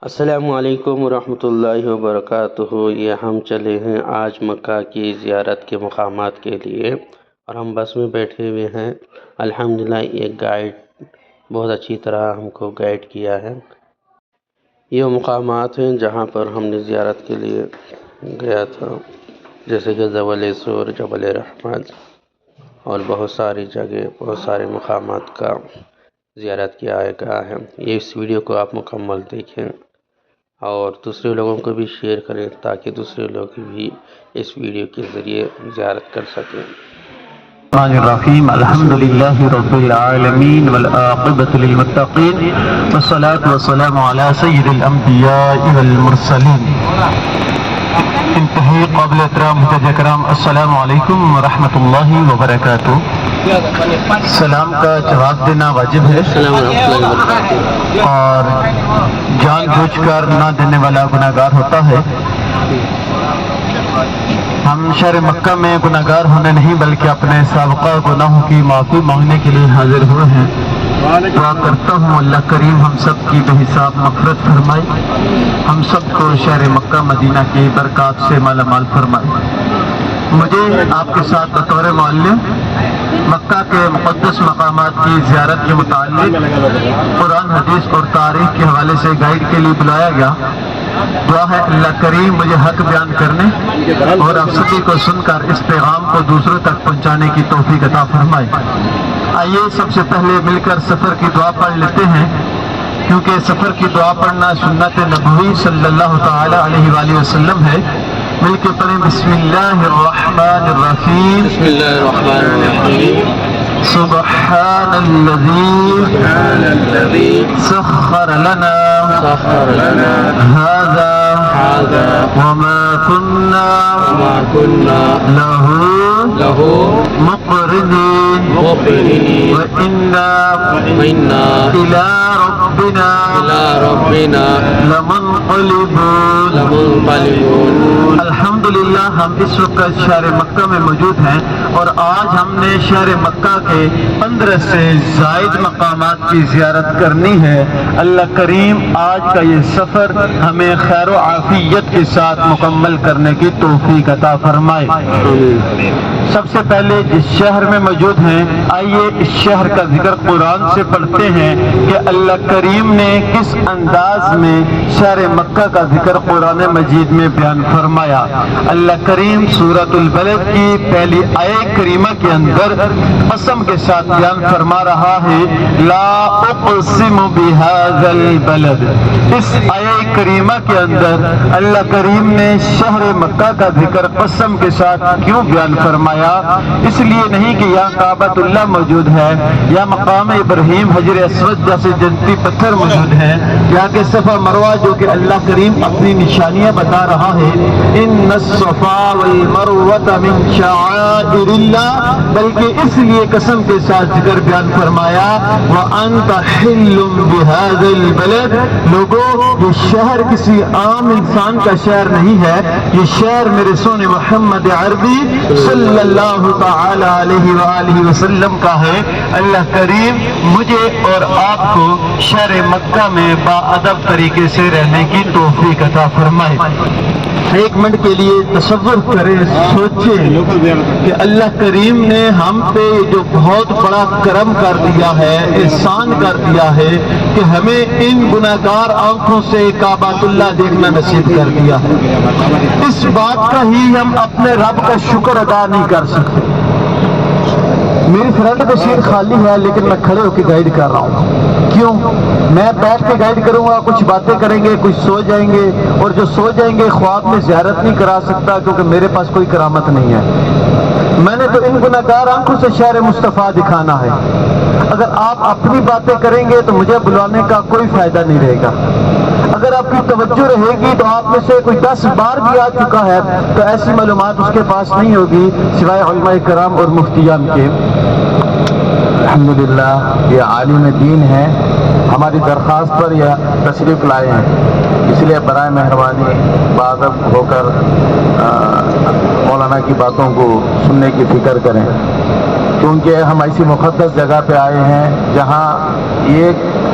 السلام علیکم ورحمۃ اللہ وبرکاتہ۔ یہ ہم چلے ہیں آج مکہ کی زیارت کے مقامات کے لیے اور ہم بس میں بیٹھے ہوئے ہیں۔ الحمدللہ ایک گائیڈ بہت اچھی طرح ہم کو گائیڈ کیا ہے۔ یہ مقامات ہیں جہاں پر ہم نے زیارت کے لیے گیا تھا، جیسے کہ جبل سور، جبل رحمت اور بہت ساری جگہ، بہت سارے مقامات کا زیارت کیا گیا ہے۔ یہ اس ویڈیو کو آپ مکمل دیکھیں اور دوسرے لوگوں کو بھی شیئر کریں تاکہ دوسرے لوگ بھی اس ویڈیو کے ذریعے زیارت کر سکیں۔ الرحمن الرحیم، الحمدللہ رب العالمین والعاقبۃ للمتقین والصلاة والسلام علی سید الانبیاء والمرسلین۔ انتہائی قابل احترام حضرات کرام، السلام علیکم ورحمۃ اللہ وبرکاتہ۔ سلام کا جواب دینا واجب ہے اور جان بوجھ کر نہ دینے والا گناہگار ہوتا ہے۔ ہم شہر مکہ میں گناہگار ہونے نہیں بلکہ اپنے سابقہ گناہوں کی معافی مانگنے کے لیے حاضر ہوئے ہیں۔ دعا کرتا ہوں اللہ کریم ہم سب کی بے حساب مغفرت فرمائے، ہم سب کو شہر مکہ مدینہ کی برکات سے مالا مال فرمائے۔ مجھے آپ کے ساتھ بطور معلم مکہ کے مقدس مقامات کی زیارت کے متعلق قرآن، حدیث اور تاریخ کے حوالے سے گائیڈ کے لیے بلایا گیا۔ دعا ہے اللہ کریم مجھے حق بیان کرنے اور آپ سبھی کو سن کر اس پیغام کو دوسروں تک پہنچانے کی توفیق عطا فرمائے۔ آئیے سب سے پہلے مل کر سفر کی دعا پڑھ لیتے ہیں، کیونکہ سفر کی دعا پڑھنا سنت نبوی صلی اللہ تعالی علیہ وآلہ وسلم ہے۔ مل کے پڑھیں بسم اللہ الرحمن الرحیم۔ بسم اللہ الرحمن الرحیم۔ سبحان الذی سخر لنا هذا وما كنا له مقرنين وإنا إلى ربنا لمنقلبون۔ الحمدللہ ہم اس وقت شہر مکہ میں موجود ہیں اور آج ہم نے شہر مکہ کے 15 سے زائد مقامات کی زیارت کرنی ہے۔ اللہ کریم آج کا یہ سفر ہمیں خیر و عافیت کے ساتھ مکمل کرنے کی توفیق عطا فرمائے۔ سب سے پہلے جس شہر میں موجود ہیں، آئیے اس شہر کا ذکر قرآن سے پڑھتے ہیں کہ اللہ کریم نے کس انداز میں شہر مکہ کا ذکر قرآن مجید میں بیان فرمایا۔ اللہ کریم سورۃ البلد کی پہلی آیت کریمہ کے اندر قسم کے ساتھ بیان فرما رہا ہے، لا اقسم بہذا البلد۔ اس آیت کریمہ کے اندر اللہ کریم نے شہر مکہ کا ذکر قسم کے ساتھ کیوں بیان فرمایا؟ اس لیے نہیں کہ یہاں کعبۃ اللہ موجود ہے یا مقام ابراہیم، حجر اسود جیسے جنتی پتھر موجود ہیں، یا کہ صفا مروہ جو کہ اللہ کریم اپنی نشانیاں بتا رہا ہے، ان الصفا والمروہ من شعائر اللہ، بلکہ اس لیے قسم کے ساتھ ذکر بیان فرمایا وانت حل بهذا البلد۔ لوگوں یہ شہر کسی عام انسان کا شہر نہیں ہے، یہ شہر میرے سونے محمد عربی صلی اللہ تعالی علیہ وآلہ وسلم کا ہے۔ اللہ کریم مجھے اور آپ کو شہر مکہ میں باادب طریقے سے رہنے کی توفیق عطا فرمائے۔ ایک منٹ کے لیے تصور کریں، سوچیں کہ اللہ کریم نے ہم پہ جو بہت بڑا کرم کر دیا ہے، احسان کر دیا ہے کہ ہمیں ان گناہگار آنکھوں سے کعبۃ اللہ دیکھنا نصیب کر دیا ہے۔ اس بات کا ہی ہم اپنے رب کا شکر ادا نہیں کر سکتے۔ میری فرنٹ کا سیٹ خالی ہے لیکن میں کھڑے ہو کے گائیڈ کر رہا ہوں۔ کیوں؟ میں بیٹھ کے گائیڈ کروں گا، کچھ باتیں کریں گے، کچھ سو جائیں گے، اور جو سو جائیں گے خواب میں زیارت نہیں کرا سکتا کیونکہ میرے پاس کوئی کرامت نہیں ہے۔ میں نے تو ان گناہگار آنکھوں سے شہر مصطفیٰ دکھانا ہے۔ اگر آپ اپنی باتیں کریں گے تو مجھے بلانے کا کوئی فائدہ نہیں رہے گا۔ اگر آپ کی توجہ رہے گی تو آپ میں سے کوئی 10 بار بھی آ چکا ہے تو ایسی معلومات اس کے پاس نہیں ہوگی سوائے علماء کرام اور مفتیان کے۔ الحمدللہ یہ عالم دین ہے، ہماری درخواست پر یہ تشریف لائے ہیں، اس لیے برائے مہربانی باادب ہو کر مولانا کی باتوں کو سننے کی فکر کریں، کیونکہ ہم ایسی مقدس جگہ پہ آئے ہیں جہاں ایک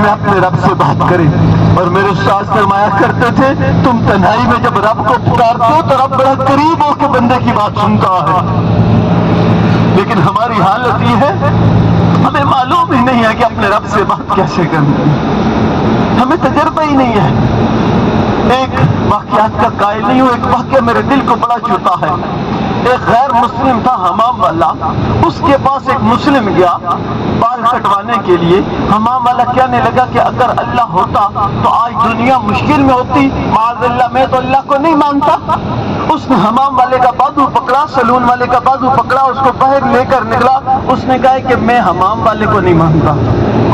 میں اپنے رب سے بات کریں. اور میرے استاد فرمایا کرتے تھے تم تنہائی میں جب رب کو پکارتے ہو تو رب بڑا قریب ہو کے بندے کی بات سنتا ہے. لیکن ہماری حالت یہ ہے ہمیں معلوم ہی نہیں ہے کہ اپنے رب سے بات کیسے کرنی ہے. ہمیں تجربہ ہی نہیں ہے. ایک واقعات کا قائل نہیں ہوں, ایک واقعہ میرے دل کو بڑا چھوتا ہے. ایک غیر مسلم تھا حمام والا, اس کے پاس ایک مسلم گیا بال کٹوانے کے لیے. حمام والا کہنے لگا کہ اگر اللہ ہوتا تو آج دنیا مشکل میں ہوتی, معاذ اللہ میں تو اللہ کو نہیں مانتا. اس نے حمام والے کا بازو پکڑا, سلون والے کا بازو پکڑا, اس کو باہر لے کر نکلا. اس نے کہا کہ میں حمام والے کو نہیں مانتا.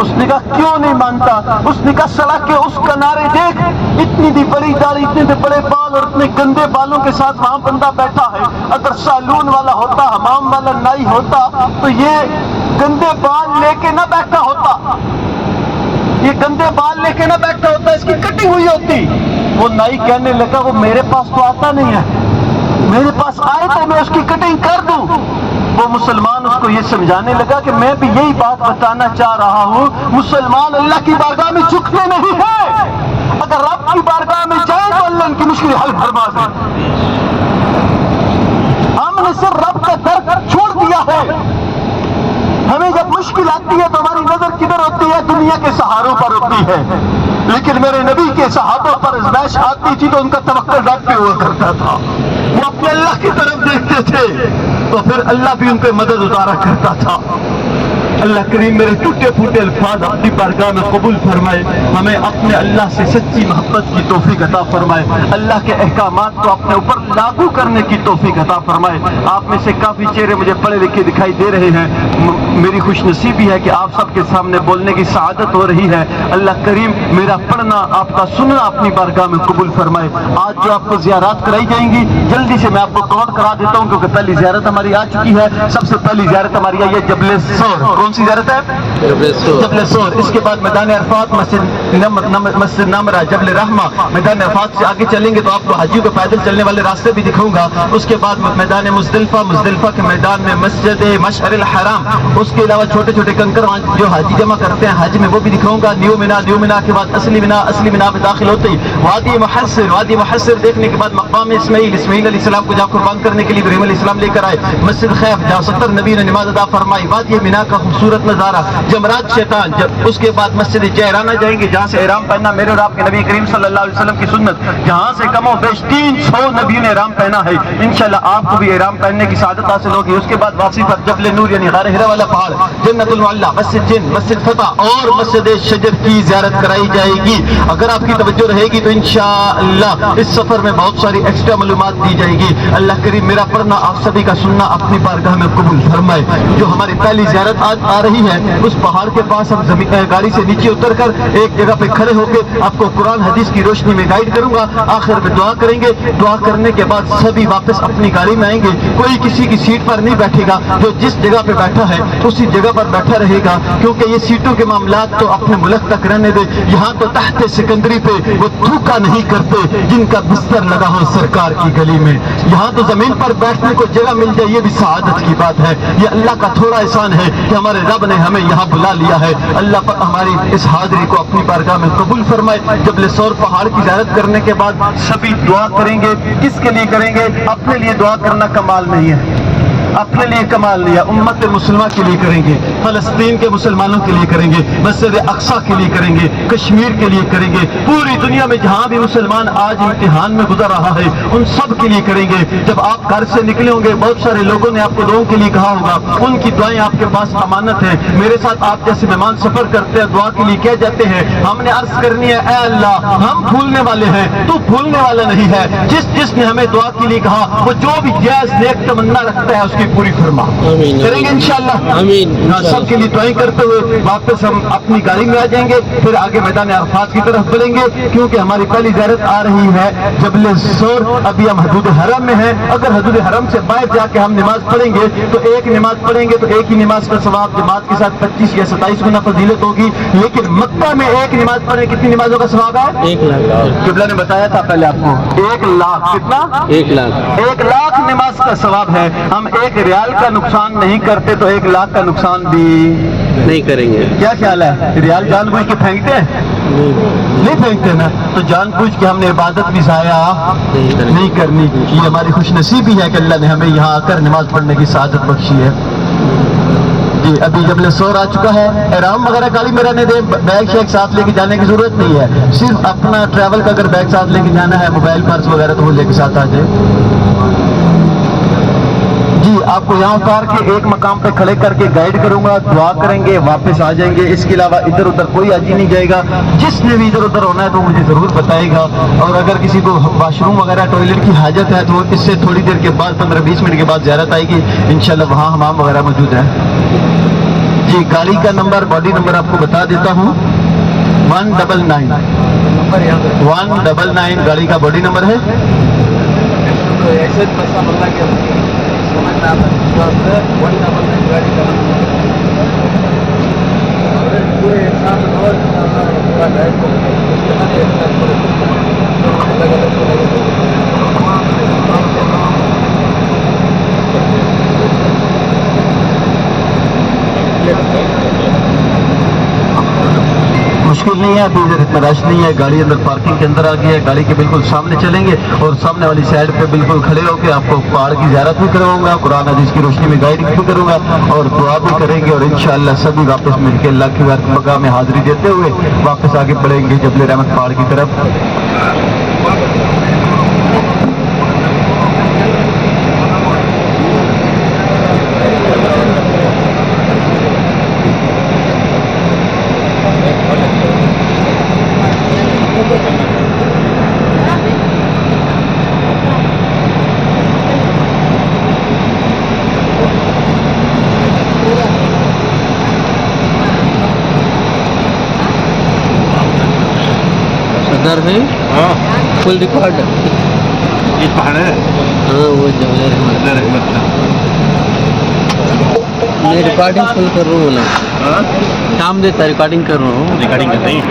اس نے کہا کیوں نہیں مانتا؟ اس نے کہا سلا کہ اس کنارے دیکھ, اتنی بھی بڑی داڑھی, اتنے بھی بڑے بال اور اتنے گندے بالوں کے ساتھ وہاں بندہ بیٹھا ہے. اگر سالون والا ہوتا, حمام والا نائی ہوتا تو یہ گندے بال لے کے نہ بیٹھا ہوتا, یہ گندے بال لے کے نہ بیٹھا ہوتا, اس کی کٹنگ ہوئی ہوتی. وہ نائی کہنے لگا وہ میرے پاس تو آتا نہیں ہے, میرے پاس آئے تو میں اس کی کٹنگ کر دوں. وہ مسلمان اس کو یہ سمجھانے لگا کہ میں بھی یہی بات بتانا چاہ رہا ہوں, مسلمان اللہ کی بارگاہ میں جھکتے نہیں ہیں. اگر رب کی بارگاہ میں جائیں تو اللہ ان کی مشکل حل فرما دے. ہم نے صرف رب کا در چھوڑ دیا ہے. ہمیں جب مشکل آتی ہے تو ہماری نظر کدھر ہوتی ہے؟ دنیا کے سہاروں پر ہوتی ہے. لیکن میرے نبی کے صحابوں پر ازمائش آتی تھی تو ان کا توکل رب پہ ہوا کرتا تھا. وہ اپنے اللہ کی طرف دیکھتے تھے تو پھر اللہ بھی ان پہ مدد اتارا کرتا تھا. اللہ کریم میرے ٹوٹے پھوٹے الفاظ اپنی بارگاہ میں قبول فرمائے. ہمیں اپنے اللہ سے سچی محبت کی توفیق عطا فرمائے. اللہ کے احکامات کو اپنے اوپر لاگو کرنے کی توفیق عطا فرمائے. آپ میں سے کافی چہرے مجھے پڑھے لکھے دکھائی دے رہے ہیں. میری خوش نصیبی ہے کہ آپ سب کے سامنے بولنے کی سعادت ہو رہی ہے. اللہ کریم میرا پڑھنا, آپ کا سننا اپنی بارگاہ میں قبول فرمائے. آج جو آپ کو زیارات کرائی جائیں گی جلدی سے میں آپ کو کاؤنٹ کرا دیتا ہوں کیونکہ پہلی زیارت ہماری آ چکی ہے. سب سے پہلی زیارت ہماری آئی ہے جبل سور. کون سی زیارت ہے؟ جبل سور. اس کے بعد میدان عرفات, مسجد نمرہ, جبل رحمہ. میدان عرفات سے آگے چلیں گے تو آپ کو حاجیوں کو پیدل چلنے والے راستے بھی دکھاؤں گا. اس کے بعد میدان مزدلفہ, مزدلفہ کے میدان میں مسجد مشعر الحرام. اس کے علاوہ چھوٹے چھوٹے کنکر جو حاجی جمع کرتے ہیں حج میں وہ بھی دکھاؤں گا. نیو مینا, نیو مینا کے بعد اصلی مینا, اصلی مینا میں داخل ہوتے ہی وادی محسر, وادی محسر دیکھنے کے بعد مقام اسماعیل, اسماعیل علیہ السلام کو جہاں قربان کرنے کے لیے ابراہیم علیہ السلام لے کر آئے. مسجد خیف جہاں 70 نبی نے نماز ادا فرمائی. وادی مینا کا خوبصورت نظارہ, جمرات شیطان. اس کے بعد مسجد جہرانہ جائیں گے جہاں سے احرام پہننا میرے اور آپ کے نبی کریم صلی اللہ علیہ وسلم کی سنت, جہاں سے کم و بیش 300 نبیوں نے احرام پہنا ہے. انشاءاللہ آپ کو بھی احرام پہننے کی سعادت حاصل ہوگی. اس کے بعد واپسی پر جبل نور یعنی غار حرا والا پہاڑ, جنت المعلا, مسجد جن, مسجد فتح اور مسجد شجر کی زیارت کرائی جائے گی. اگر آپ کی توجہ رہے گی تو انشاءاللہ اس سفر میں بہت ساری ایکسٹرا معلومات دی جائے گی. اللہ کریم میرا پڑھنا, آپ سبھی کا سننا اپنی بارگاہ میں قبول فرمائے. جو ہماری پہلی زیارت آج آ رہی ہے اس پہاڑ کے پاس ہم گاڑی سے نیچے اتر کر ایک جگہ پہ کھڑے ہو کے آپ کو قرآن حدیث کی روشنی میں گائیڈ کروں گا. آخر میں دعا کریں گے. دعا کرنے کے بعد سبھی واپس اپنی گاڑی میں آئیں گے. کوئی کسی کی سیٹ پر نہیں بیٹھے گا, جو جس جگہ پہ بیٹھا ہے اسی جگہ پر بیٹھا رہے گا, کیونکہ یہ سیٹوں کے معاملات تو اپنے ملک تک رہنے دے. یہاں تو تحت سکندری پہ وہ تھوکا نہیں کرتے جن کا بستر لگا ہو سرکار کی گلی میں. یہاں تو زمین پر بیٹھنے کو جگہ مل جائے یہ بھی سعادت کی بات ہے. یہ اللہ کا تھوڑا احسان ہے کہ ہمارے رب نے ہمیں یہاں بلا لیا ہے. اللہ پر ہماری اس حاضری کو اپنی بارگاہ میں قبول فرمائے. جبل سور پہاڑ کی زیارت کرنے کے بعد سبھی دعا کریں گے. کس کے لیے کریں گے؟ اپنے لیے دعا کرنا کمال نہیں ہے, اپنے لیے کمال نہیں ہے, امت مسلمہ کے لیے کریں گے, فلسطین کے مسلمانوں کے لیے کریں گے, مسجد اقصیٰ کے لیے کریں گے, کشمیر کے لیے کریں گے, پوری دنیا میں جہاں بھی مسلمان آج امتحان میں گزر رہا ہے ان سب کے لیے کریں گے. جب آپ گھر سے نکلے ہوں گے بہت سارے لوگوں نے آپ کو دعاؤں کے لیے کہا ہوگا, ان کی دعائیں آپ کے پاس امانت ہیں. میرے ساتھ آپ جیسے مہمان سفر کرتے ہیں دعا کے لیے کہہ جاتے ہیں, ہم نے عرض کرنی ہے اے اللہ ہم بھولنے والے ہیں, تو بھولنے والا نہیں ہے. جس نے ہمیں دعا کے لیے کہا وہ جو بھی جائز نیک تمنا رکھتا ہے اس کی پوری فرما کریں گے انشاءاللہ. آمین. سب کے لیے دعائیں کرتے ہوئے واپس ہم اپنی گاڑی میں آ جائیں گے, پھر آگے میدان عرفات کی طرف بڑھیں گے کیونکہ ہماری پہلی زیارت آ رہی ہے جبل سور. ابھی ہم حدود حرم میں ہیں. اگر حدود حرم سے باہر جا کے ہم نماز پڑھیں گے تو ایک نماز پڑھیں گے تو ایک ہی نماز کا ثواب جماعت کے ساتھ 25 یا 27 گنا فضیلت ہوگی. لیکن مکہ میں ایک نماز پڑھیں کتنی نمازوں کا ثواب ہے؟ 1 لاکھ. قبلہ نے بتایا تھا پہلے آپ کو 1 لاکھ. کتنا؟ 1 لاکھ. 1 لاکھ نماز کا ثواب ہے. ہم ایک ایک ریال کا نقصان نہیں کرتے تو 1 لاکھ کا نقصان بھی نہیں کریں گے. کیا خیال ہے؟ ریال جان بوجھ کے پھینکتے ہیں؟ نہیں پھینکتے نا. تو جان بوجھ کے ہم نے عبادت بھی ضائع نہیں کرنی. یہ ہماری خوش نصیبی ہے کہ اللہ نے ہمیں یہاں آ کر نماز پڑھنے کی سعادت بخشی ہے. جی ابھی جب سور آ چکا ہے. احرام وغیرہ کالی میرا نے دے بیگ شیگ ساتھ لے کے جانے کی ضرورت نہیں ہے. صرف اپنا ٹریول کا اگر بیگ ساتھ لے کے جانا ہے، موبائل پرس وغیرہ، تو وہ لے کے ساتھ آ جائے. جی آپ کو یہاں اتار کے ایک مقام پہ کھڑے کر کے گائیڈ کروں گا، دعا کریں گے، واپس آ جائیں گے. اس کے علاوہ ادھر ادھر کوئی حاجی نہیں جائے گا. جس نے بھی ادھر ادھر ہونا ہے تو مجھے ضرور بتائے گا. اور اگر کسی کو واش روم وغیرہ ٹوائلٹ کی حاجت ہے تو اس سے تھوڑی دیر کے بعد 15-20 منٹ کے بعد زیارت آئے گی انشاءاللہ. وہاں حمام وغیرہ موجود ہے. جی گاڑی کا نمبر، باڈی نمبر آپ کو بتا دیتا ہوں. 199 گاڑی کا باڈی نمبر ہے. مشکل نہیں ہے، ابھی ادھر اتنا رش نہیں ہے. گاڑی اندر پارکنگ کے اندر آ گئی ہے. گاڑی کے بالکل سامنے چلیں گے اور سامنے والی سائڈ پہ بالکل کھڑے ہو کے آپ کو پہاڑ کی زیارت بھی کراؤں گا، قرآن حدیث کی روشنی میں گائیڈنگ بھی کروں گا اور دعا بھی کریں گے. اور انشاءاللہ سبھی واپس مل کے اللہ کی بارگاہ میں حاضری دیتے ہوئے واپس آگے بڑھیں گے جبل رحمت پہاڑ کی طرف. ہے فل ریکارڈ. یہ پہاڑ ہے. ہاں وہ جبل رحمت کا میں ریکارڈنگ فل کر رہا ہوں نا. کام دیتا ریکارڈنگ کر رہا ہوں. ریکارڈنگ کر رہی ہیں.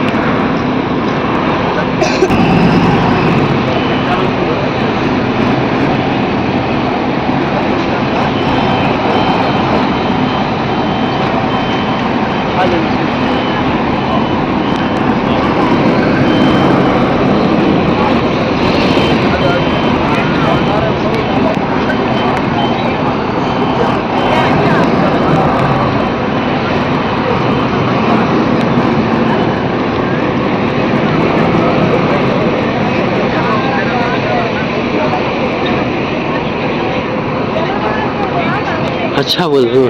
اچھا بول رہے ہو.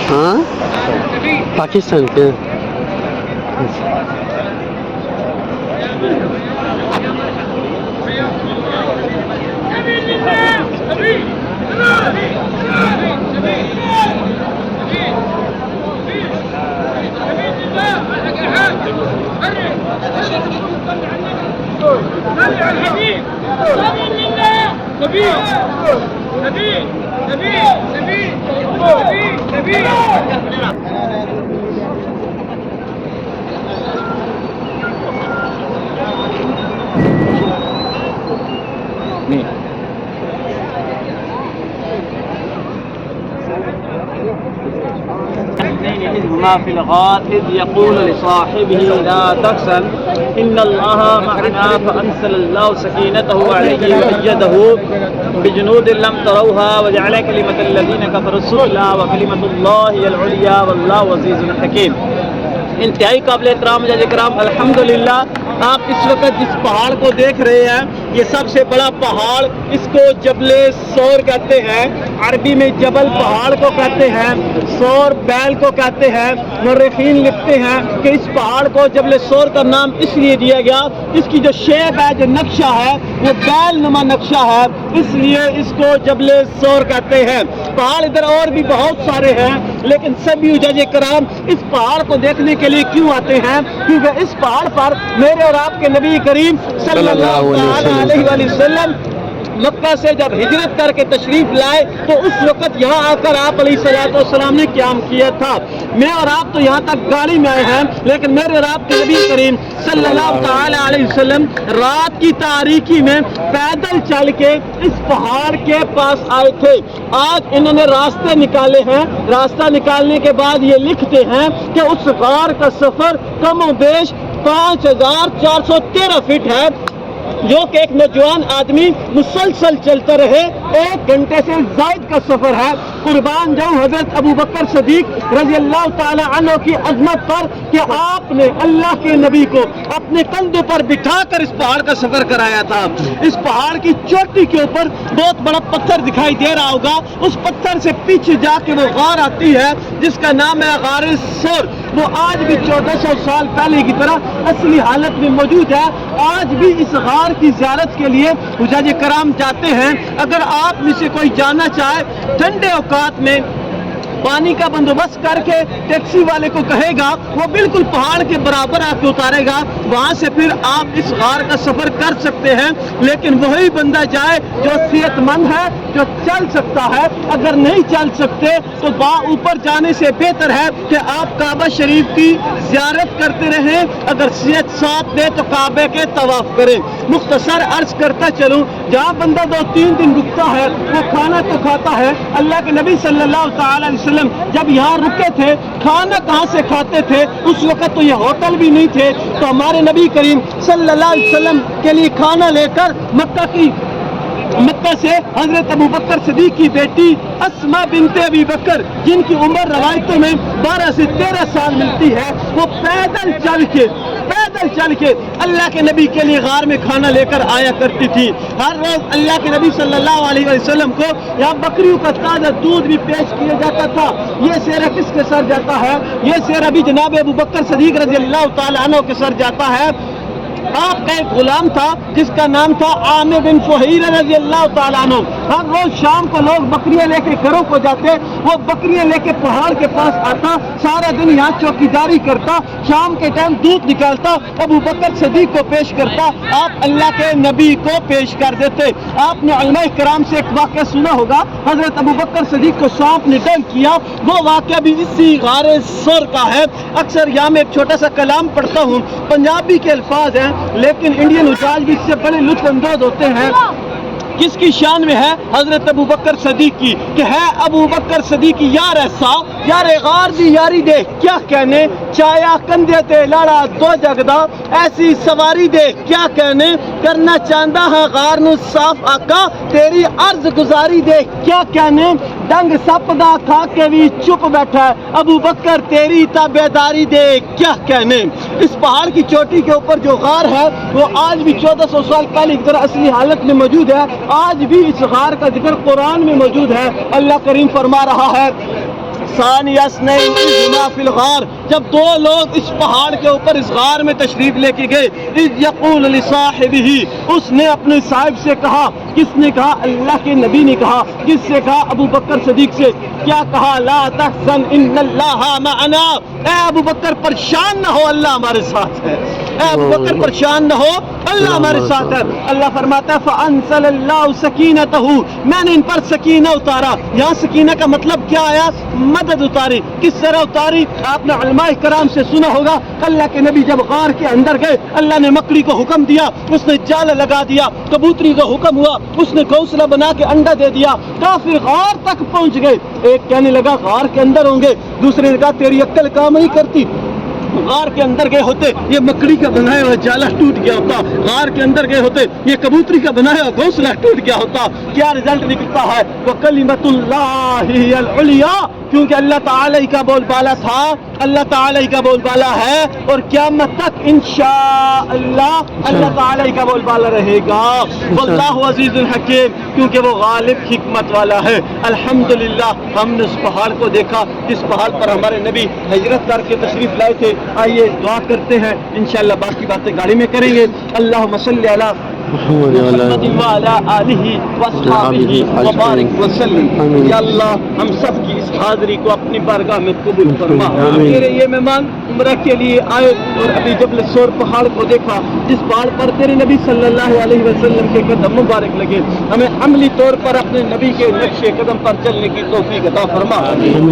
ہاں پاکستان کے في الغار إذ يقول لصاحبه لا تحزن إن الله معنا فأنزل الله سكينته عليه وأيده بجنود لم تروها وجعل كلمة الذين كفروا السفلى وكلمة الله هي العليا والله عزيز حكيم. انتہائی قابل احترام جج کرام، الحمدللہ آپ اس وقت جس پہاڑ کو دیکھ رہے ہیں یہ سب سے بڑا پہاڑ، اس کو جبل سور کہتے ہیں. عربی میں جبل پہاڑ کو کہتے ہیں، سور بیل کو کہتے ہیں. مورخین لکھتے ہیں کہ اس پہاڑ کو جبل سور کا نام اس لیے دیا گیا، اس کی جو شیپ ہے، جو نقشہ ہے، وہ بیل نما نقشہ ہے، اس لیے اس کو جبل سور کہتے ہیں. پہاڑ ادھر اور بھی بہت سارے ہیں لیکن سبھی جج کرام اس پہاڑ کو دیکھنے کے لیے کیوں آتے ہیں؟ کیونکہ اس پہاڑ پر میرے اور آپ کے نبی کریم صلی اللہ علیہ وسلم مکہ سے جب ہجرت کر کے تشریف لائے تو اس وقت یہاں آ کر آپ علیہ نے قیام کیا تھا۔ میں اور آپ تو یہاں تک گاڑی میں آئے ہیں، لیکن میرے اور آپ کے نبی کریم صلی اللہ تعالی علیہ وسلم رات کی تاریکی میں پیدل چل کے اس پہاڑ کے پاس آئے تھے۔ آج انہوں نے راستے نکالے ہیں، راستہ نکالنے کے بعد یہ لکھتے ہیں کہ اس غار کا سفر کم و بیش 5413 فٹ ہے، جو کہ ایک نوجوان آدمی مسلسل چلتا رہے 1 گھنٹے سے زائد کا سفر ہے۔ قربان جاؤں حضرت ابو بکر صدیق رضی اللہ تعالی عنہ کی عظمت پر کہ آپ نے اللہ کے نبی کو اپنے کندھوں پر بٹھا کر اس پہاڑ کا سفر کرایا تھا۔ اس پہاڑ کی چوٹی کے اوپر بہت بڑا پتھر دکھائی دے رہا ہوگا، اس پتھر سے پیچھے جا کے وہ غار آتی ہے جس کا نام ہے غار سور۔ وہ آج بھی 1400 سال پہلے کی طرح اصلی حالت میں موجود ہے۔ آج بھی اس غار کی زیارت کے لیے حجاج کرام جاتے ہیں۔ اگر آپ میں سے کوئی جانا چاہے ٹھنڈے اوقات میں پانی کا بندوبست کر کے ٹیکسی والے کو کہے گا، وہ بالکل پہاڑ کے برابر آ کے اتارے گا، وہاں سے پھر آپ اس غار کا سفر کر سکتے ہیں۔ لیکن وہی بندہ جائے جو صحت مند ہے، جو چل سکتا ہے۔ اگر نہیں چل سکتے تو اوپر جانے سے بہتر ہے کہ آپ کعبہ شریف کی زیارت کرتے رہیں۔ اگر صحت ساتھ دے تو کعبے کے طواف کریں۔ مختصر عرض کرتا چلوں، جہاں بندہ 2-3 دن رکتا ہے وہ کھانا تو کھاتا ہے۔ اللہ کے نبی صلی اللہ تعالی علیہ وسلم جب یہاں رکے تھے کھانا کہاں سے کھاتے تھے؟ اس وقت تو یہ ہوٹل بھی نہیں تھے، تو ہمارے نبی کریم صلی اللہ علیہ وسلم کے لیے کھانا لے کر مکہ سے حضرت ابو بکر صدیق کی بیٹی اسما بنت ابی بکر، جن کی عمر روایتوں میں 12 سے 13 سال ملتی ہے، وہ پیدل چل کے اللہ کے نبی کے لیے غار میں کھانا لے کر آیا کرتی تھی۔ ہر روز اللہ کے نبی صلی اللہ علیہ وسلم کو یہاں بکریوں کا تازہ دودھ بھی پیش کیا جاتا تھا۔ یہ سیرہ کس کے سر جاتا ہے؟ یہ سیرہ بھی جناب ابو بکر صدیق رضی اللہ تعالی عنہ کے سر جاتا ہے۔ آپ کا ایک غلام تھا جس کا نام تھا عامر بن فہیر رضی اللہ تعالیٰ عنہ۔ ہر روز شام کو لوگ بکریاں لے کے گھروں کو جاتے، وہ بکریاں لے کے پہاڑ کے پاس آتا، سارا دن یہاں چوکیداری کرتا، شام کے ٹائم دودھ نکالتا، ابو بکر صدیق کو پیش کرتا، آپ اللہ کے نبی کو پیش کر دیتے۔ آپ نے علماء کرام سے ایک واقعہ سنا ہوگا، حضرت ابو بکر صدیق کو سانپ نے ڈنگ کیا، وہ واقعہ بھی اسی غار سور کا ہے۔ اکثر یہاں میں ایک چھوٹا سا کلام پڑھتا ہوں، پنجابی کے الفاظ ہیں لیکن انڈین حجاج بھی اس سے بڑے لطف اندوز ہوتے ہیں۔ کس کی شان میں ہے؟ حضرت ابو بکر صدیق کی، کہ ہے ابو بکر صدیق یار ایسا یار غار دی یاری دے کیا کہنے، چایا کندھے تے لاڑا دو جگدا ایسی سواری دے کیا کہنے، کرنا چاہتا ہے غار نو صاف آقا تیری عرض گزاری دے کیا کہنے، ڈنگ سپ دا کھا کے بھی چپ بیٹھا ہے ابو بکر تیری تابعداری دے کیا کہنے۔ اس پہاڑ کی چوٹی کے اوپر جو غار ہے وہ آج بھی 1400 سال پہلے کی طرح اصلی حالت میں موجود ہے۔ آج بھی اس غار کا ذکر قرآن میں موجود ہے۔ اللہ کریم فرما رہا ہے ثانی اثنین اذ ہما فی الغار، جب دو لوگ اس پہاڑ کے اوپر اس غار میں تشریف لے کے گئے، اذ یقول لصاحبہ، اس نے اپنے صاحب سے کہا، کس نے کہا؟ اللہ کے نبی نے کہا، کس سے کہا؟ ابو بکر صدیق سے۔ کیا کہا؟ لا تحزن ان اللہ معنا، اے ابو بکر پریشان نہ ہو، اللہ ہمارے ساتھ ہے۔ اے ابو بکر پریشان نہ ہو، اللہ ہمارے ساتھ ہے۔ اللہ فرماتا ہے فانزل اللہ سکینتہ، میں نے ان پر سکینہ اتارا۔ یہاں سکینہ کا مطلب کیا آیا؟ مدد اتاری۔ کس طرح اتاری؟ آپ نے علماء کرام سے سنا ہوگا، اللہ کے نبی جب غار کے اندر گئے، اللہ نے مکڑی کو حکم دیا، اس نے جال لگا دیا، کبوتری کو حکم ہوا، اس نے گھونسلہ بنا کے انڈا دے دیا، کافر غار تک پہنچ گئے۔ ایک کہنے لگا غار کے اندر ہوں گے، دوسرے نے کہا تیری عقل کام نہیں کرتی، غار کے اندر گئے ہوتے یہ مکڑی کا بنایا ہوا جالا ٹوٹ گیا ہوتا، غار کے اندر گئے ہوتے یہ کبوتری کا بنایا ہوا گھونسلہ ٹوٹ گیا ہوتا۔ کیا رزلٹ نکلتا ہے؟ وَكَلِمَةُ اللَّهِ هِيَ الْعُلْيَا، کیونکہ اللہ تعالی کا بول بالا تھا، اللہ تعالی کا بول بالا ہے، اور قیامت تک انشاءاللہ اللہ تعالی کا بول بالا رہے گا۔ واللہ عزیز الحکیم، کیونکہ وہ غالب حکمت والا ہے۔ الحمدللہ ہم نے اس پہاڑ کو دیکھا جس پہاڑ پر ہمارے نبی ہجرت کر کے تشریف لائے تھے۔ آئیے دعا کرتے ہیں، انشاءاللہ باقی باتیں گاڑی میں کریں گے۔ اللہم صلی علی محمد وعلی آلہ واصحابہ وبارک وسلم. یا اللہ ہم سب کی اس حاضری کو اپنی بارگاہ میں قبول فرما. تیرے یہ مہمان عمرہ کے لیے آئے اور ابھی جبل سور پہاڑ کو دیکھا جس پہاڑ پر تیرے نبی صلی اللہ علیہ وسلم کے قدم مبارک لگے. ہمیں عملی طور پر اپنے نبی کے نقش قدم پر چلنے کی توفیق عطا فرما.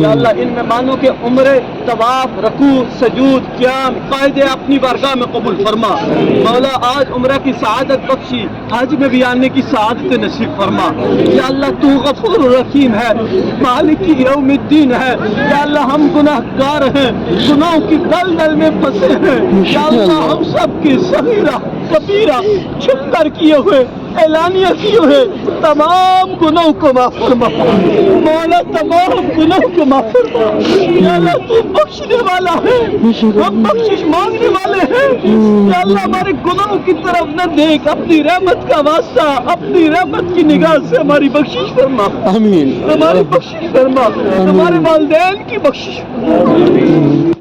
یا اللہ ان مہمانوں کے عمرے طواف رکوع سجود قیام قاعدے اپنی بارگاہ میں قبول فرما. مولا آج عمرہ کی سعادت بخشی حج میں بھی آنے کی سعادت نصیب فرما. یا اللہ تو غفور رحیم ہے مالک یوم الدین ہے. یا اللہ ہم گناہ گار ہیں گناہوں کی دلدل میں پھنسے ہیں. یا اللہ ہم سب کی صغیرہ کبیرہ چھپ کر کیے ہوئے اعلانیہ کیے ہوئے تمام گناہوں کو معاف فرما. مولا تمام گناہوں کو معاف فرما. یا اللہ تو بخشنے والا ہے ہم بخشش مانگنے والے ہیں. یا اللہ ہمارے گناہوں کی طرف نہ دیکھ اپنی رحمت کا واسطہ اپنی رحمت کی نگاہ سے ہماری بخشش فرما. آمین. ہماری بخشش فرما. ہمارے والدین کی بخشش فرما.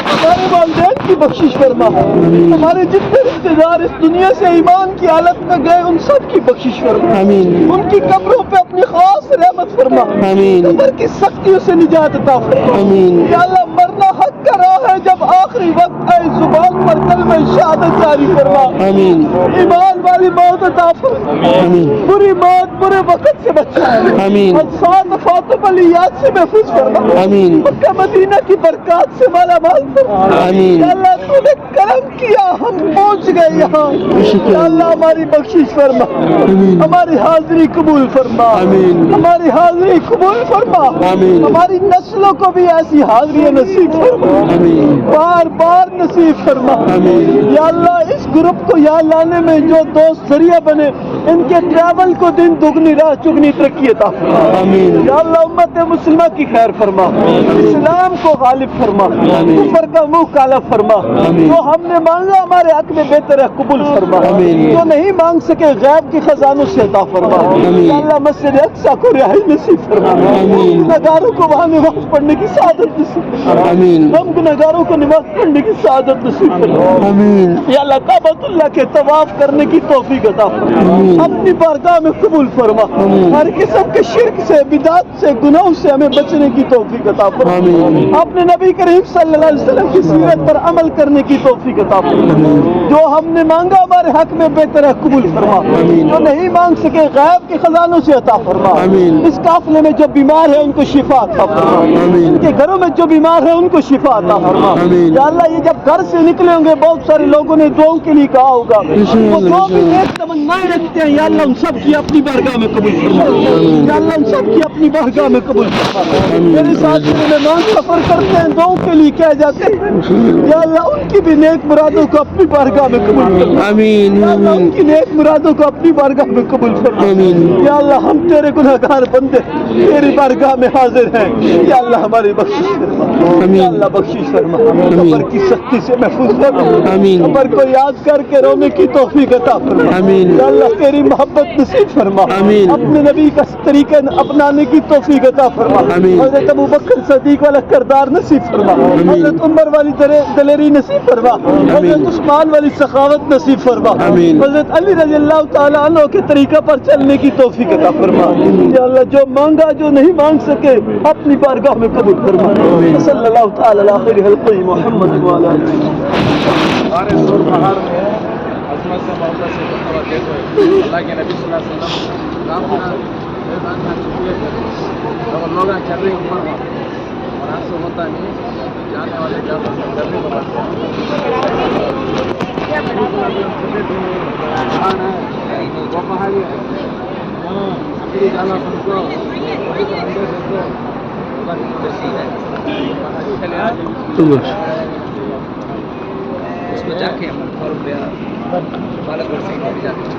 ہمارے والدین کی بخشش فرما. ہمارے جتنے رشتے دار اس دنیا سے ایمان کی حالت میں گئے ان سب کی بخشش فرما. ان کی قبروں پہ اپنی خاص رحمت فرما. قبر کی سختیوں سے نجات عطا فرما. یا اللہ مرنا حق کا راہ ہے جب آخری وقت آئے زبان پر کلمہ شہادت جاری فرما. ایمان والی موت عطا فرما. بری موت برے وقت سے بچا. حادثات فاتح علیات سے محفوظ فرما. مکہ مدینہ کی برکات سے مالا مال فرما. یا اللہ تو نے کرم کیا ہم پہنچ گئے یہاں. یا اللہ ہماری بخشش فرما. ہماری حاضری قبول فرما. ہماری حاضری قبول فرما. ہماری نسلوں کو بھی ایسی حاضری نصیب فرما. بار بار نصیب فرما. یا اللہ اس گروپ کو یہاں لانے میں جو دوست ذریعہ بنے ان کے ٹریول کو دن دگنی رات چگنی ترقی عطا فرما. یا اللہ امت مسلمہ کی خیر فرما. اسلام کو غالب فرما. کفر کا منہ کالا فرما. جو ہم نے مانگا ہمارے حق میں بہتر ہے قبول فرما. جو نہیں مانگ سکے غیب کی خزانوں سے عطا فرما. یا اللہ مسجد اقصی کو رہائی نصیب فرما. گناہگاروں کو وہاں نماز پڑھنے کی سعادت نصیب فرما. ہم گناہگاروں کو نماز پڑھنے کی سعادت نصیب فرما. یا اللہ کعبۃ اللہ کے طواف کرنے کی توفیق عطا فرما. اپنی بارگاہ میں قبول فرما. ہر قسم کے شرک سے بدعت سے گناہوں سے ہمیں بچنے کی توفیق عطا فرما. اپنے نبی کریم صلی اللہ علیہ وسلم کی سیرت پر عمل کرنے کی توفیق عطا فرما. جو ہم نے مانگا ہمارے حق میں بہتر ہے قبول فرما. جو نہیں مانگ سکے غیب کے خزانوں سے عطا فرما. اس قافلے میں جو بیمار ہے ان کو شفا عطا فرما. ان کے گھروں میں جو بیمار ہے ان کو شفا عطا فرما. یا اللہ یہ جب گھر سے نکلے ہوں گے بہت سارے لوگوں نے دعاؤں کے لیے کہا ہوگا وہ جو بھی نیک تمنائیں رکھتے ہیں یا اللہ ان سب کی اپنی بارگاہ میں قبول فرما. یا اللہ ان سب کی اپنی بارگاہ میں قبول فرما. میرے ساتھ مہمان سفر کرتے ہیں دعاؤں کے لیے کہہ جاتے ہیں یا اللہ ان کی بھی نیک مرادوں کو اپنی بارگاہ میں قبول فرما. یا اللہ ان کی نیک مرادوں کو اپنی بارگاہ میں قبول فرما. یا اللہ ہم تیرے گناہگار بندے تیری بارگاہ میں حاضر ہیں. یا اللہ ہماری بخشش فرما. یا اللہ بخشش فرما. قبر کی سختی سے محفوظ فرما. قبر کو یاد کر کے رونے کی توفیق عطا فرما. یا اللہ تیری محبت نصیب فرما. اپنے نبی کا طریقہ اپنانے کی توفیق عطا فرما. حضرت ابوبکر صدیق والا کردار نصیب فرما. حضرت عمر والی دلیری نصیب فرما. حضرت عثمان والی سخاوت نصیب فرما. حضرت علی رضی اللہ تعالیٰ عنہ کے طریقہ پر چلنے کی توفیق عطا فرما. یا اللہ جو مانگا جو نہیں مانگ سکے اپنی بارگاہ میں قبول فرما. صلی اللہ تعالیٰ علی خیر خلقہ محمد وعلی عظمت سے محبت سے خطبہ دیتے ہوئے اللہ کے نبی صلی اللہ علیہ وسلم رام کا میدان میں چکے تھے اور لوگ چل رہے عمر میں اور آج سے ہوتا نہیں جانے والے زیادہ سے جلدی کو بڑھتے ہیں وہ پہاڑی ہے جانا سن کو اس میں جا کے اور بالک اور صحیح بھی جاتے ہیں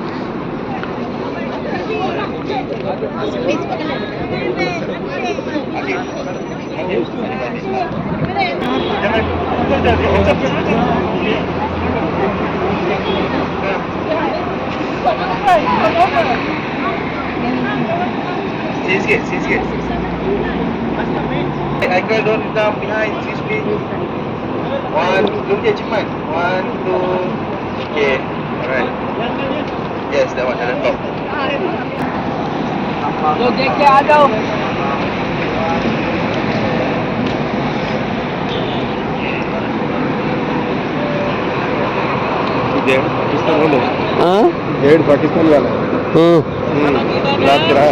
I go down behind 6 feet. 1, look at your mind. 1, 2, okay. Alright. Yes. تو دیکھ کے آ جاؤ. پاکستان والے ہاں گیٹ پاکستان والا رات کرا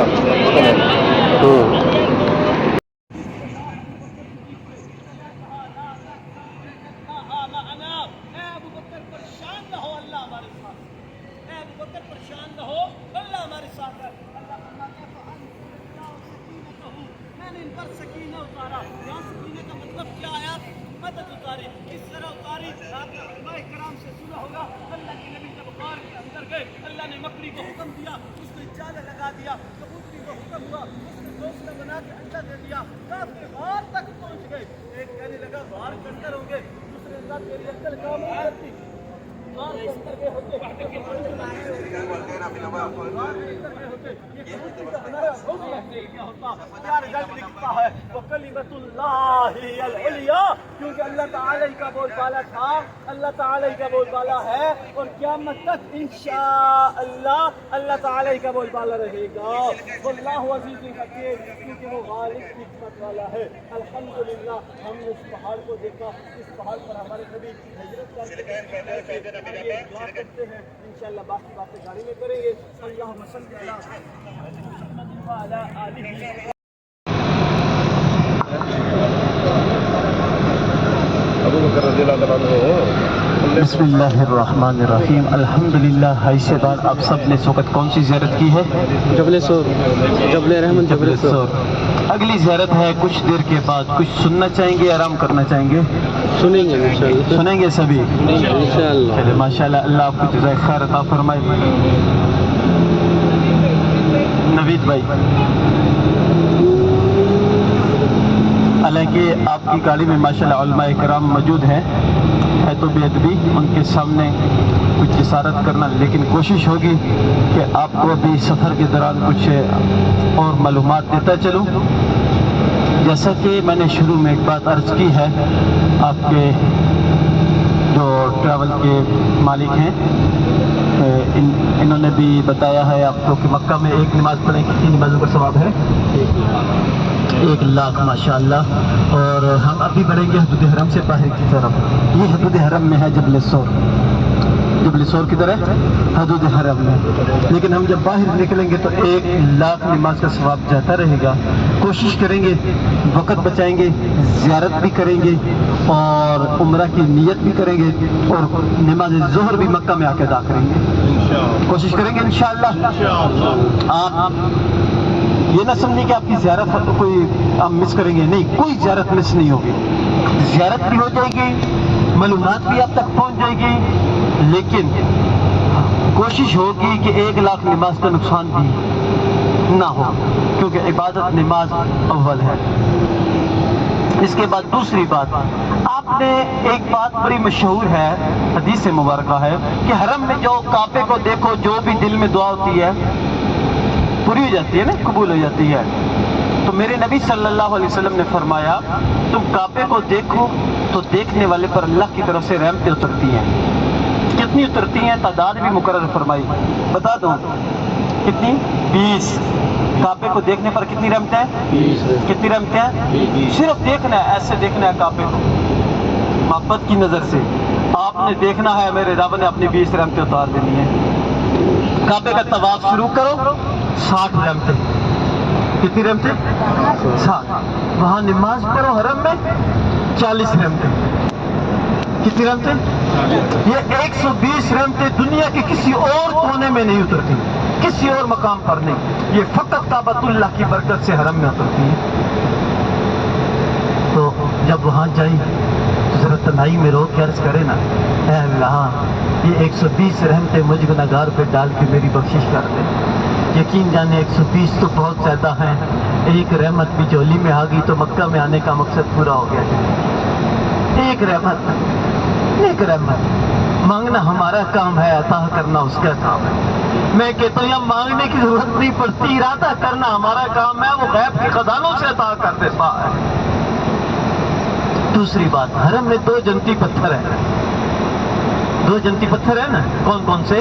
سکینہ اتارا. یہاں سکینہ کا مطلب کیا ہے؟ مدد اتاری. کس طرح اتاری؟ آپ نے علماء کرام سے سنا ہوگا. اللہ کے نبی جب غار کے اندر گئے, اللہ نے مکڑی کو حکم دیا, اس نے جال لگا دیا. کبوتری کو حکم ہوا, اس نے گھونسلہ بنا کے انڈا دے دیا. کافی غار تک پہنچ گئے. ایک کہنے لگا غار کے اندر ہوں گے, دوسرے نے کہا تیری عقل کام نہیں کرتی. غار کے اندر گئے ہوتے, غار کے اندر گئے ہوتے, یہ کبوتری کا بنایا گھونسلہ کیا ہوتا. کیا رزلٹ نکلتا ہے؟ وہ کلمۃ اللہ العلیٰ, کیونکہ اللہ تعالی کا بول بالا تھا, اللہ تعالی کا بول بالا ہے, اور قیامت تک انشاءاللہ اللہ تعالی کا بول بالا رہے گا. واللہ عزیز حکیم, کیونکہ وہ غالب حکمت والا ہے. الحمدللہ ہم نے اس پہاڑ کو دیکھا. اس پہاڑ پر ہمارے نبی ہجرت کرتے ہیں, دعا کرتے ہیں. انشاءاللہ باقی باتیں گاڑی میں کریں گے. اللہم صلی علی محمد وعلی آلہ. ابو بکر رضی اللہ عنہ. بسم اللہ الرحمن الرحیم. الحمدللہ. حیث بعد آپ سب نے اس وقت کون سی زیارت کی ہے؟ جبل سور, جبل رحمت, جبل سور. اگلی زیارت ہے کچھ دیر کے بعد. کچھ سننا چاہیں گے, آرام کرنا چاہیں گے؟ سنیں گے انشاءاللہ. سنیں گے سبھی انشاءاللہ. ماشاءاللہ. اللہ آپ کو جزائے خیر عطا فرمائے. نوید بھائی, حالانکہ آپ کی گاڑی میں ماشاءاللہ علماء کرام موجود ہیں, ہے تو بے ادبی ان کے سامنے کچھ جسارت کرنا, لیکن کوشش ہوگی کہ آپ کو ابھی سفر کے دوران کچھ اور معلومات دیتا چلوں. جیسا کہ میں نے شروع میں ایک بات عرض کی ہے, آپ کے جو ٹریول کے مالک ہیں انہوں نے بھی بتایا ہے آپ کو کہ مکہ میں ایک نماز پڑھیں کتنی نمازوں کا ثواب ہے؟ 1,00,000 ماشاءاللہ. اور ہم ابھی بڑھیں گے حدود حرم سے باہر کی طرف. یہ حدود حرم میں ہے جبل سور. جبل سور کدھر ہے؟ حدود حرم میں. لیکن ہم جب باہر نکلیں گے تو 1,00,000 نماز کا ثواب جاتا رہے گا. کوشش کریں گے, وقت بچائیں گے, زیارت بھی کریں گے اور عمرہ کی نیت بھی کریں گے, اور نماز ظہر بھی مکہ میں آ کے ادا کریں گے. کوشش کریں گے انشاءاللہ. آپ یہ نہ سمجھیں کہ آپ کی زیارت کوئی آپ مس کریں گے, نہیں, کوئی زیارت مس نہیں ہوگی. زیارت بھی ہو جائے گی, معلومات بھی آپ تک پہنچ جائے گی, لیکن کوشش ہوگی کہ 1,00,000 نماز کا نقصان بھی نہ ہو, کیونکہ عبادت نماز اول ہے. اس کے بعد دوسری بات, آپ نے ایک بات بڑی مشہور ہے, حدیث مبارکہ ہے کہ حرم میں جو کعبے کو دیکھو, جو بھی دل میں دعا ہوتی ہے پوری ہو جاتی ہے نا, قبول ہو جاتی ہے. تو میرے نبی صلی اللہ علیہ وسلم نے فرمایا تم کعبے کو دیکھو تو دیکھنے والے پر اللہ کی طرف سے رحمتیں اترتی ہیں. کتنی اترتی ہیں؟ تعداد بھی مقرر فرمائی, بتا دو کتنی؟ 20. کعبے کو دیکھنے پر کتنی رحمتیں ہیں؟ کتنی رحمتیں ہیں؟ صرف دیکھنا ہے, ایسے دیکھنا ہے کعبے کو محبت کی نظر سے. آپ نے دیکھنا ہے, میرے رب نے اپنی 20 رحمتیں اتار دینی ہیں. کعبے کا طواف شروع کرو, 60 رحمتیں. کتنی رحمتیں؟ 60. وہاں نماز پڑھو حرم میں, 40 رحمتیں. کتنی رحمتیں؟ یہ 120 رحمتیں دنیا کے کسی اور کونے میں نہیں اترتی, کسی اور مقام پر نہیں. یہ فقط کعبۃ اللہ کی برکت سے حرم میں اترتی ہے. تو جب وہاں جائیں تو ذرا تنہائی میں رو کے عرض کرے نا, اے اللہ یہ 120 رحمتیں مجھ گناہگار پہ ڈال کے میری بخشش کر دے. یقین جانے 120 تو بہت زیادہ ہیں, ایک رحمت بھی جولی میں آ گئی تو مکہ میں آنے کا مقصد پورا ہو گیا. ایک رحمت, ایک رحمت. مانگنا ہمارا کام ہے, عطا کرنا اس کا کام ہے. میں کہتا ہوں یہاں مانگنے کی ضرورت نہیں پڑتی, ارادہ کرنا ہمارا کام ہے, وہ غیب کے خزانوں سے عطا کر دیتا ہے. دوسری بات, حرم میں 2 جنتی پتھر ہیں. 2 جنتی پتھر ہیں نا, کون کون سے؟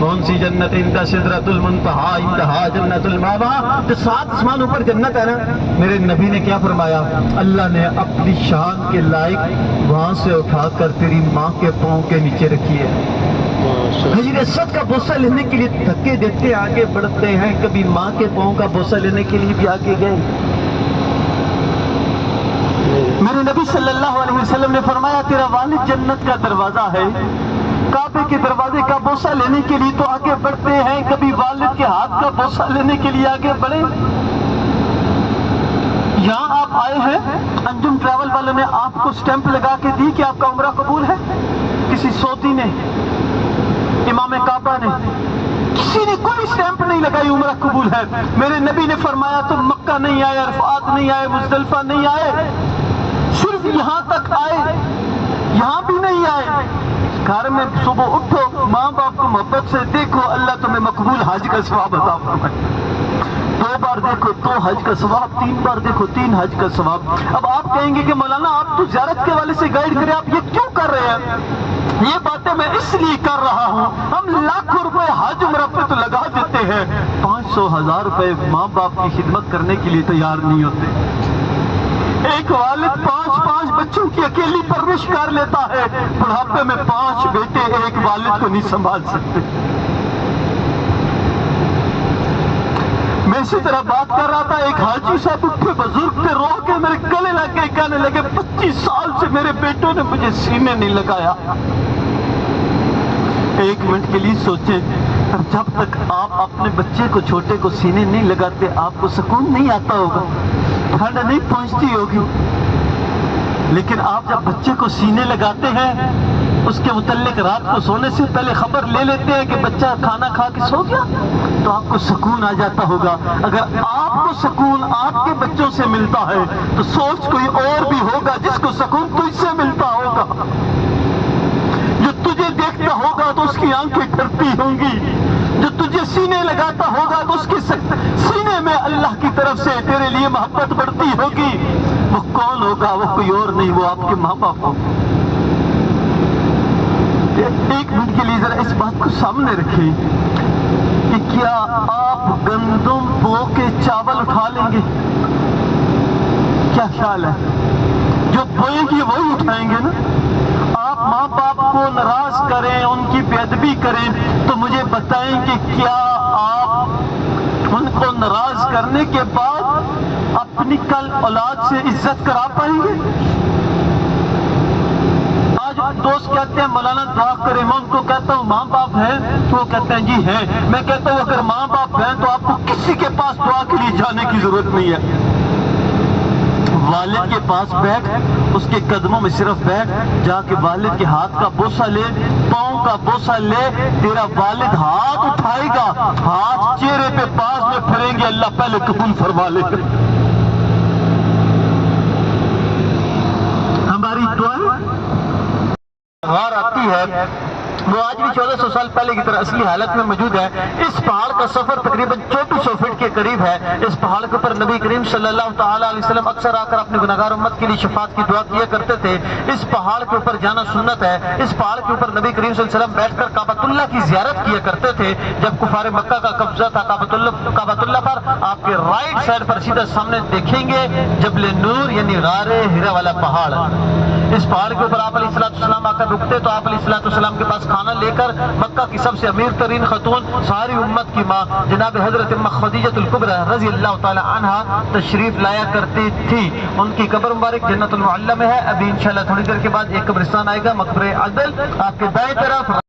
کون سی جنت؟ انتا سدرۃ المنتہا انتہا جنت الماوا، جو 7 آسمانوں پر جنت ہے نا، میرے نبی نے کیا فرمایا؟ اللہ نے اپنی شان کے لائق وہاں سے اٹھا کر تیری ماں کے پاؤں کے نیچے رکھی ہے۔ حجر اسود کا بوسہ لینے کے لیے دھکے دیتے آگے بڑھتے ہیں، کبھی ماں کے پاؤں کا بوسہ لینے کے لیے بھی آگے گئے؟ میرے نبی صلی اللہ علیہ وسلم نے فرمایا تیرا والد جنت کا دروازہ ہے، کعبے کے دروازے کا بوسہ لینے کے لیے تو آگے بڑھتے ہیں، کبھی والد کے ہاتھ کا بوسہ لینے کے لیے آگے بڑھے؟ یہاں آپ آئے ہیں، انجم ٹریول والوں نے آپ کو سٹیمپ لگا کے دی کہ آپ کا عمرہ قبول ہے؟ کسی سعودی نے، امام کعبہ نے، کسی نے کوئی سٹیمپ نہیں لگائی عمرہ قبول ہے۔ میرے نبی نے فرمایا تم مکہ نہیں آئے، عرفات نہیں آئے، مزدلفہ نہیں آئے، صرف یہاں تک آئے، یہاں بھی نہیں آئے۔ گھر میں صبح اٹھو، ماں باپ کو محبت سے دیکھو، اللہ تمہیں مقبول حج کا ثواب عطا فرمائے۔ 2 بار دیکھو 2 حج کا ثواب، 3 بار دیکھو 3 حج کا ثواب۔ اب آپ کہیں گے کہ مولانا آپ تو زیارت کے والے سے گائیڈ کریں، آپ یہ کیوں کر رہے ہیں؟ یہ باتیں میں اس لیے کر رہا ہوں، ہم لاکھوں روپے حج عمرہ پہ تو لگا دیتے ہیں، 500,000 روپے ماں باپ کی خدمت کرنے کے لیے تیار نہیں ہوتے۔ ایک والد 5 بچوں کی اکیلی پرورش کر لیتا ہے، بڑھاپے میں 5 بیٹے ایک والد کو نہیں سنبھال سکتے۔ میں اسی طرح بات کر رہا تھا، ایک حاجی صاحب اٹھے بزرگ تھے، رو کے میرے گلے لگ گئے، کہنے لگے 25 سال سے میرے بیٹوں نے مجھے سینے نہیں لگایا۔ 1 منٹ کے لیے سوچیں، جب تک آپ اپنے بچے کو چھوٹے کو سینے نہیں لگاتے آپ کو سکون نہیں آتا ہوگا، ٹھنڈ نہیں پہنچتی ہوگی، لیکن آپ جب بچے کو سینے لگاتے ہیں، اس کے متعلق رات کو سونے سے پہلے خبر لے لیتے ہیں کہ بچہ کھانا کھا کے سو گیا، تو آپ کو سکون آ جاتا ہوگا۔ اگر آپ کو سکون آپ کے بچوں سے ملتا ہے تو سوچ کوئی اور بھی ہوگا جس کو سکون تجھ سے ملتا ہوگا، جو تجھے دیکھتا ہوگا تو اس کی آنکھیں ڈرتی ہوں گی، جو تجھے سینے لگاتا ہوگا تو اس کے سینے میں اللہ کی طرف سے تیرے لیے محبت بڑھتی ہوگی۔ وہ کون ہوگا؟ وہ کوئی اور نہیں، وہ آپ کے ماں باپ ہوں۔ 1 منٹ کے لیے ذرا اس بات کو سامنے رکھیں کہ کیا آپ گندم بو کے چاول اٹھا لیں گے؟ کیا خیال ہے؟ جو بوئیں گے وہی اٹھائیں گے نا۔ آپ ماں باپ کو ناراض کریں، ان کی بے ادبی کریں، تو مجھے بتائیں کہ کیا آپ ان کو ناراض کرنے کے بعد اپنی کل اولاد سے عزت کرا پائیں گے؟ آج دوست کہتے ہیں مولانا دعا کریں، میں ان کو کہتا ہوں ماں باپ ہیں؟ تو وہ کہتے ہیں جی ہیں۔ میں کہتا ہوں اگر ماں باپ ہیں تو آپ کو کسی کے پاس دعا کے لیے جانے کی ضرورت نہیں ہے، والد کے پاس بیٹھ، اس کے قدموں میں صرف بیٹھ، جا کے والد کے ہاتھ کا بوسہ لے، پاؤں کا بوسہ لے، تیرا والد ہاتھ اٹھائے گا، ہاتھ چہرے پہ پاس میں پھریں گے، اللہ پہلے قبول فرما لے۔ ہماری دعائیں آتی ہے، وہ آج بھی 1400 سال پہلے کی طرح اصلی حالت میں موجود ہے۔ اس پہاڑ کا سفر تقریباً 2400 فٹ کے قریب ہے۔ اس پہاڑ کے اوپر نبی کریم صلی اللہ تعالیٰ علیہ وسلم اکثر آ کر اپنے گناہگار امت کے لیے شفاعت کی دعا کیا کرتے تھے۔ اس پہاڑ کے اوپر جانا سنت ہے۔ اس پہاڑ کے اوپر نبی کریم صلی اللہ علیہ وسلم بیٹھ کر کعبۃ اللہ کی زیارت کیا کرتے تھے۔ جب کفار مکہ کا قبضہ تھا کعبۃ اللہ پر، آپ کے رائٹ سائڈ پر سیدھا سامنے دیکھیں گے جبل نور یعنی غار ہرا والا پہاڑ۔ اس پہاڑ کے اوپر آپ علیہ السلام آ کر رکتے تو آپ علیہ السلام کے پاس کھانا لے کر مکہ کی سب سے امیر ترین خاتون، ساری امت کی ماں جناب حضرت خدیجہ الکبریٰ رضی اللہ تعالی عنہا تشریف لایا کرتی تھی۔ ان کی قبر مبارک جنت المعلی میں ہے۔ ابھی انشاءاللہ تھوڑی دیر کے بعد ایک قبرستان آئے گا، مقبرہ عدل، آپ کے دائیں طرف